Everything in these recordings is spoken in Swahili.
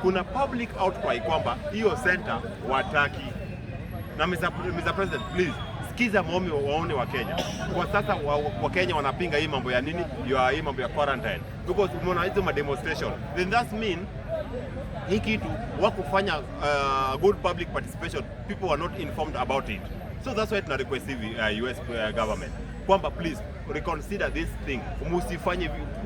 kuna public outcry kwamba hiyo center wataki. Na Mr. President, please sikiza maoni waone wa Kenya. Kwa sasa wa Kenya wanapinga hii mambo ya nini? Hii mambo ya quarantine. Because umeona hizo demonstration. Then that mean hii kitu wakufanya good public participation, people were not informed about it. So that's why tuna request US government kwamba please reconsider this thing.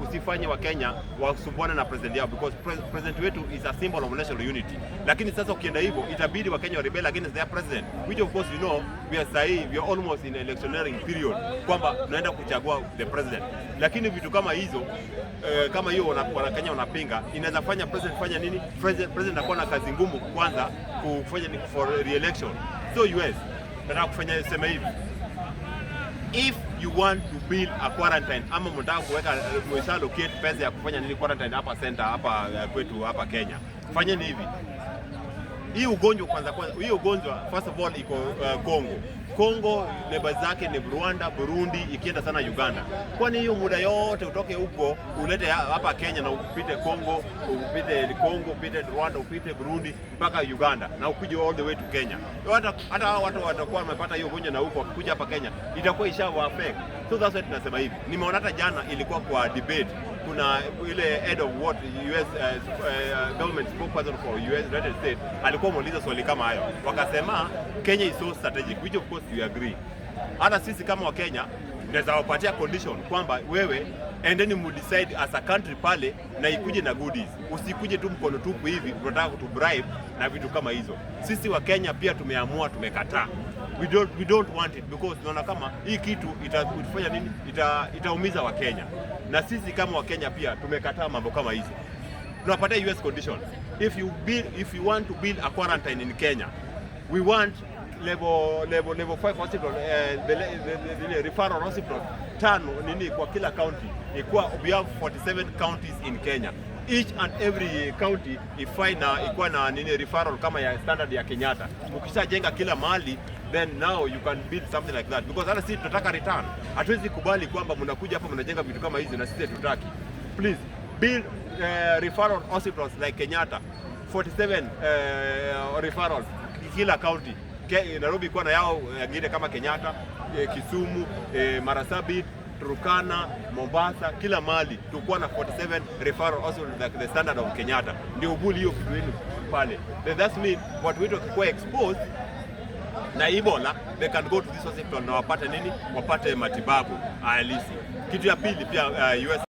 Usifanye wa Kenya wasumbuane na president yao, because president wetu is a symbol of national unity. Lakini sasa ukienda hivyo itabidi wa Kenya wa rebel against their president, which of course you know we are almost in electioneering period kwamba tunaenda kuchagua the president. Lakini vitu kama hizo kama hiyo wana Kenya wanapinga, inaweza fanya president fanya nini? President anakuwa na kazi ngumu kwanza kufanya ni for re-election. So US nataka kufanya sema hivi, if you want to build a quarantine ama mtaka kuweka allocate pesa ya kufanya nini quarantine hapa center hapa kwetu hapa Kenya, fanyeni hivi. Hii ugonjwa hii ugonjwa first of all iko Kongo neighbors zake ni Rwanda, Burundi, ikienda sana Uganda. Kwani hiyo muda yote utoke huko ulete hapa Kenya na upite Kongo, upite Rwanda, upite Burundi mpaka Uganda na ukuje all the way to Kenya. Hata watu watakuwa wamepata hiyo ugonjwa na huko kuja hapa Kenya itakuwa ishawa affect. So that's why tunasema hivi. Nimeona hata jana ilikuwa kwa debate, kuna ile head of what US government spokesperson for US United States alikuwa muuliza swali kama hayo, wakasema Kenya is so strategic, which of course we agree. Hata sisi kama wa Kenya tunaweza wapatia condition kwamba wewe endeni mu decide as a country pale na ikuje na goodies, usikuje tu mkono tupu hivi tunataka kutu bribe na vitu kama hizo. Sisi wa Kenya pia tumeamua, tumekataa. We don't want it because tunaona kama hii kitu itafanya nini, itaumiza wa Kenya, na sisi kama wa Kenya pia tumekataa mambo kama hizo. Tunapatia US conditions. If you want to build a quarantine in Kenya, we want level 5 hospital, the referral hospital tano nini kwa kila county. We have 47 counties in Kenya. Each and every county ikuwa na nini referral kama ya standard ya Kenyatta. Ukishajenga kila mahali, then now you can build something like that, because hata sisi tunataka return. Hatuwezi kubali kwamba mnakuja hapa mnajenga vitu kama hizi na sisi tutaki. Please build referral hospitals like Kenyatta, 47 referrals kila county. Nairobi kwa na yao ngine kama Kenyatta, Kisumu, Marsabit, Turkana, Mombasa, kila mahali tukuwa na 47 referral hospitals like the standard of Kenyatta. Ndio ubuli hiyo kitu yenu pale. Then that means watu wetu wakikuwa exposed na Ebola, they can go to this hospital na wapate nini? Wapate matibabu halisi. Kitu ya pili pia US